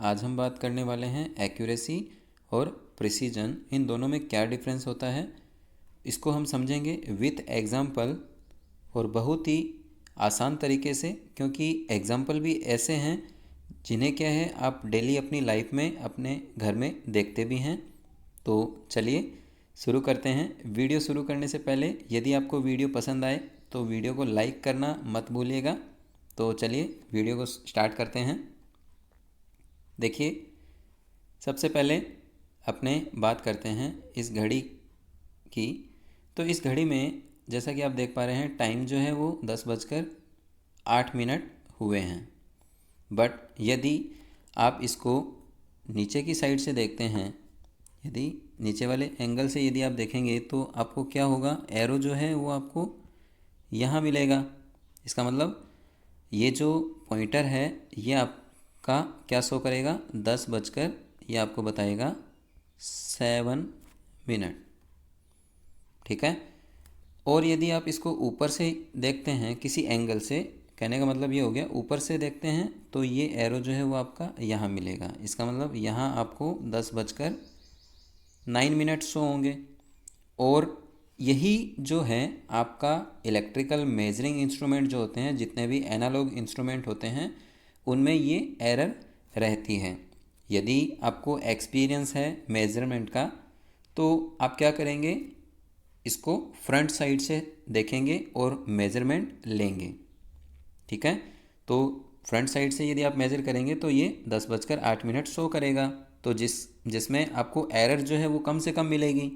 आज हम बात करने वाले हैं एक्यूरेसी और प्रिसीजन, इन दोनों में क्या डिफरेंस होता है इसको हम समझेंगे विथ एग्जाम्पल और बहुत ही आसान तरीके से, क्योंकि एग्जाम्पल भी ऐसे हैं जिन्हें क्या है आप डेली अपनी लाइफ में अपने घर में देखते भी हैं। तो चलिए शुरू करते हैं। वीडियो शुरू करने से पहले यदि आपको वीडियो पसंद आए तो वीडियो को लाइक करना मत भूलिएगा। तो चलिए वीडियो को स्टार्ट करते हैं। देखिए, सबसे पहले अपने बात करते हैं इस घड़ी की। तो इस घड़ी में जैसा कि आप देख पा रहे हैं टाइम जो है वो 10:08 हुए हैं। बट यदि आप इसको नीचे की साइड से देखते हैं, यदि नीचे वाले एंगल से यदि आप देखेंगे तो आपको क्या होगा, एरो जो है वो आपको यहाँ मिलेगा। इसका मतलब ये जो पॉइंटर है ये आपका क्या शो करेगा, 10 बजकर ये आपको बताएगा 7 मिनट। ठीक है। और यदि आप इसको ऊपर से देखते हैं किसी एंगल से, कहने का मतलब ये हो गया ऊपर से देखते हैं तो ये एरो जो है वो आपका यहाँ मिलेगा। इसका मतलब यहाँ आपको 10:09 शो होंगे। और यही जो है आपका इलेक्ट्रिकल मेजरिंग इंस्ट्रूमेंट जो होते हैं, जितने भी एनालॉग इंस्ट्रूमेंट होते हैं उनमें ये एरर रहती है। यदि आपको एक्सपीरियंस है मेजरमेंट का तो आप क्या करेंगे, इसको फ्रंट साइड से देखेंगे और मेजरमेंट लेंगे। ठीक है। तो फ्रंट साइड से यदि आप मेज़र करेंगे तो ये 10:08 शो करेगा। तो जिसमें आपको एरर जो है वो कम से कम मिलेगी।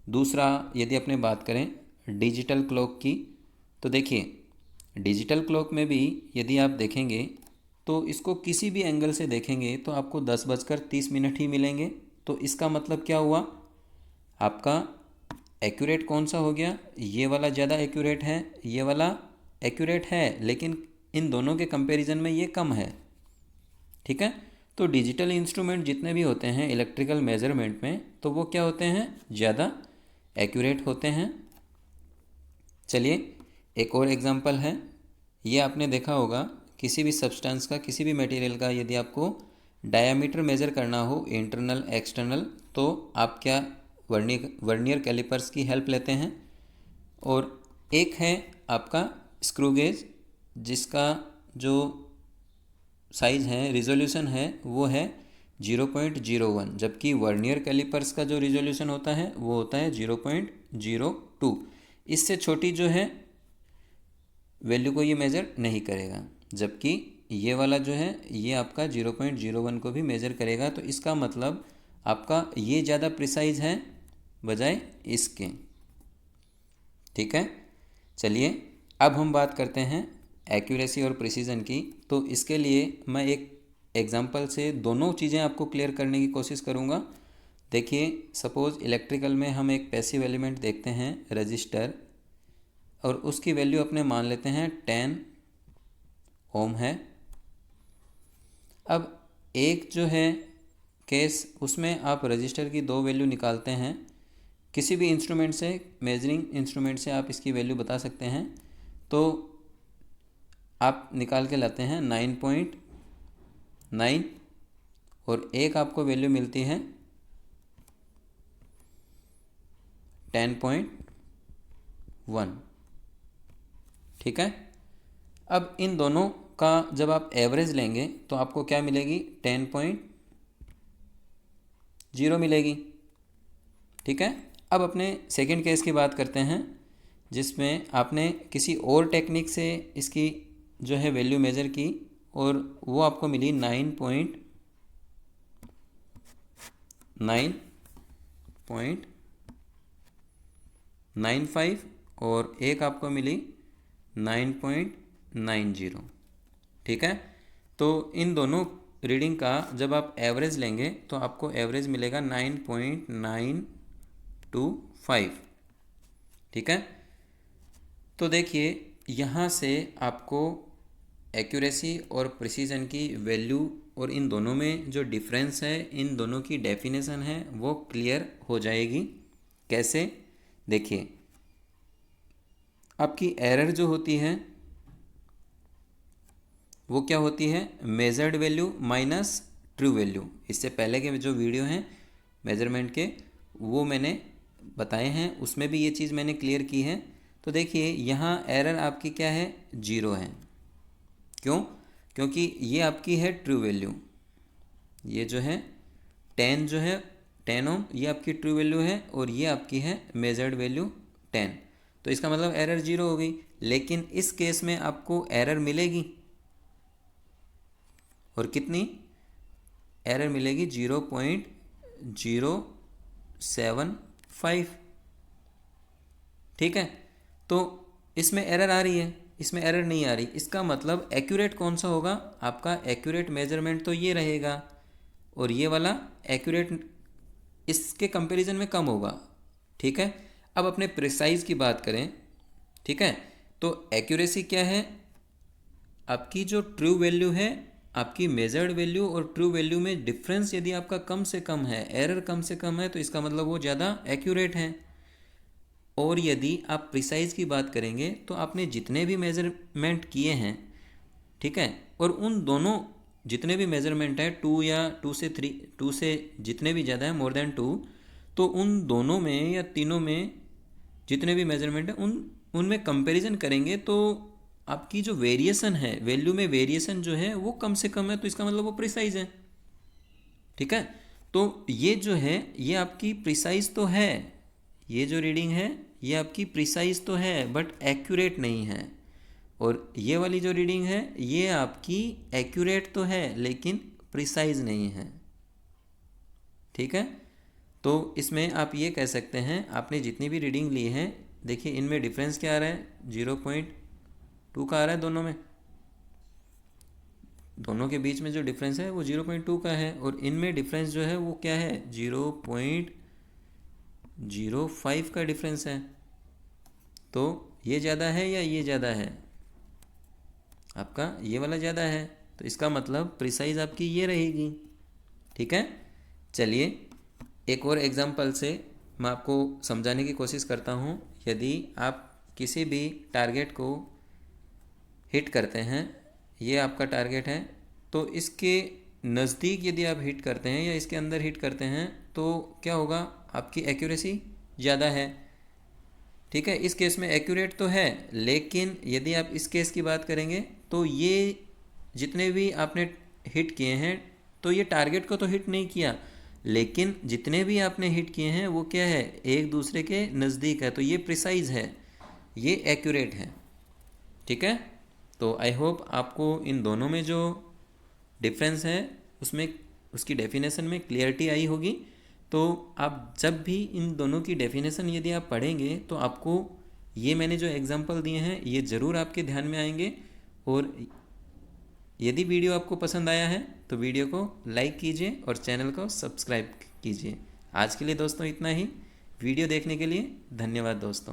दूसरा, यदि अपने बात करें डिजिटल क्लॉक की, तो देखिए डिजिटल क्लॉक में भी यदि आप देखेंगे तो इसको किसी भी एंगल से देखेंगे तो आपको 10:30 ही मिलेंगे। तो इसका मतलब क्या हुआ, आपका एक्यूरेट कौन सा हो गया, ये वाला ज़्यादा एक्यूरेट है, ये वाला एक्यूरेट है, लेकिन इन दोनों के कंपैरिजन में ये कम है। ठीक है। तो डिजिटल इंस्ट्रूमेंट जितने भी होते हैं इलेक्ट्रिकल मेजरमेंट में, तो वो क्या होते हैं, ज़्यादा एक्यूरेट होते हैं। चलिए एक और एग्जांपल है। ये आपने देखा होगा किसी भी सब्सटेंस का, किसी भी मटेरियल का यदि आपको डायामीटर मेज़र करना हो, इंटरनल एक्सटर्नल, तो आप क्या वर्नियर कैलिपर्स की हेल्प लेते हैं। और एक है आपका स्क्रू गेज, जिसका जो साइज़ है, रिजोल्यूशन है, वो है 0.01, जबकि वर्नियर कैलिपर्स का जो रिजोल्यूशन होता है वो होता है 0.02। इससे छोटी जो है वैल्यू को ये मेज़र नहीं करेगा, जबकि ये वाला जो है ये आपका 0.01 को भी मेज़र करेगा। तो इसका मतलब आपका ये ज़्यादा प्रिसाइज है बजाय इसके। ठीक है। चलिए अब हम बात करते हैं एक्यूरेसी और प्रिसीजन की। तो इसके लिए मैं एक एग्जांपल से दोनों चीज़ें आपको क्लियर करने की कोशिश करूँगा। देखिए, सपोज़ इलेक्ट्रिकल में हम एक पैसिव एलिमेंट देखते हैं रजिस्टर, और उसकी वैल्यू अपने मान लेते हैं 10 ओम है। अब एक जो है केस, उसमें आप रजिस्टर की दो वैल्यू निकालते हैं। किसी भी इंस्ट्रूमेंट से, मेजरिंग इंस्ट्रूमेंट से आप इसकी वैल्यू बता सकते हैं। तो आप निकाल के लाते हैं 9.9 और एक आपको वैल्यू मिलती है 10.1। ठीक है। अब इन दोनों का जब आप एवरेज लेंगे तो आपको क्या मिलेगी, 10.0 मिलेगी। ठीक है। अब अपने सेकंड केस की बात करते हैं, जिसमें आपने किसी और टेक्निक से इसकी जो है वैल्यू मेज़र की और वो आपको मिली 9.95 और एक आपको मिली 9.90। ठीक है। तो इन दोनों रीडिंग का जब आप एवरेज लेंगे तो आपको एवरेज मिलेगा 9.925। ठीक है। तो देखिए यहाँ से आपको एक्यूरेसी और प्रिसीजन की वैल्यू और इन दोनों में जो डिफरेंस है, इन दोनों की डेफिनेशन है, वो क्लियर हो जाएगी। कैसे, देखिए आपकी एरर जो होती है वो क्या होती है, measured value minus true value. इससे पहले के जो वीडियो हैं मेजरमेंट के वो मैंने बताए हैं, उसमें भी ये चीज़ मैंने क्लियर की है। तो देखिए यहाँ एरर आपकी क्या है, 0 है। क्यों? क्योंकि ये आपकी है ट्रू वैल्यू, ये जो है 10 जो है 10 ओम ये आपकी ट्रू वैल्यू है और ये आपकी है मेजर्ड वैल्यू 10। तो इसका मतलब एरर 0 हो गई। लेकिन इस केस में आपको एरर मिलेगी, और कितनी एरर मिलेगी, 0.075। ठीक है, तो इसमें एरर आ रही है, इसमें एरर नहीं आ रही। इसका मतलब एक्यूरेट कौन सा होगा, आपका एक्यूरेट मेजरमेंट तो ये रहेगा, और ये वाला एक्यूरेट इसके कंपैरिजन में कम होगा। ठीक है, अब अपने प्रिसाइज की बात करें। ठीक है, तो एक्यूरेसी क्या है, आपकी जो ट्रू वैल्यू है, आपकी मेजर्ड वैल्यू और ट्रू वैल्यू में डिफरेंस यदि आपका कम से कम है, एरर कम से कम है, तो इसका मतलब वो ज़्यादा एक्यूरेट है। और यदि आप प्रिसाइज की बात करेंगे तो आपने जितने भी मेजरमेंट किए हैं, ठीक है, और उन दोनों जितने भी मेजरमेंट है 2 या 2 से 3, 2 से जितने भी ज़्यादा है मोर देन 2, तो उन दोनों में या तीनों में जितने भी मेजरमेंट है उनमें कंपैरिजन करेंगे तो आपकी जो वेरिएशन है, वैल्यू में वेरिएशन जो है वो कम से कम है, तो इसका मतलब वो प्रिसाइज है। ठीक है, तो ये जो है ये आपकी प्रिसाइज तो है, ये जो रीडिंग है ये आपकी प्रिसाइज तो है बट एक्यूरेट नहीं है। और ये वाली जो रीडिंग है ये आपकी एक्यूरेट तो है लेकिन प्रिसाइज नहीं है। ठीक है, तो इसमें आप ये कह सकते हैं आपने जितनी भी रीडिंग ली है, देखिए इनमें डिफरेंस क्या आ रहा है, 0.2 का आ रहा है दोनों में, दोनों के बीच में जो डिफरेंस है वो 0.2 का है, और इनमें डिफरेंस जो है वो क्या है, 0.05 का डिफरेंस है। तो ये ज़्यादा है या ये ज़्यादा है, आपका ये वाला ज़्यादा है, तो इसका मतलब प्रिसाइज आपकी ये रहेगी। ठीक है, चलिए एक और एग्जांपल से मैं आपको समझाने की कोशिश करता हूँ। यदि आप किसी भी टारगेट को हिट करते हैं, ये आपका टारगेट है, तो इसके नज़दीक यदि आप हिट करते हैं या इसके अंदर हिट करते हैं तो क्या होगा, आपकी एक्यूरेसी ज़्यादा है। ठीक है, इस केस में एक्यूरेट तो है, लेकिन यदि आप इस केस की बात करेंगे तो ये जितने भी आपने हिट किए हैं तो ये टारगेट को तो हिट नहीं किया, लेकिन जितने भी आपने हिट किए हैं वो क्या है, एक दूसरे के नज़दीक है, तो ये प्रिसाइज है, ये एक्यूरेट है। ठीक है, तो आई होप आपको इन दोनों में जो डिफरेंस है उसमें उसकी डेफिनेशन में क्लियरिटी आई होगी। तो आप जब भी इन दोनों की डेफिनेशन यदि आप पढ़ेंगे तो आपको ये मैंने जो एग्जांपल दिए हैं ये ज़रूर आपके ध्यान में आएंगे। और यदि वीडियो आपको पसंद आया है तो वीडियो को लाइक कीजिए और चैनल को सब्सक्राइब कीजिए। आज के लिए दोस्तों इतना ही। वीडियो देखने के लिए धन्यवाद दोस्तों।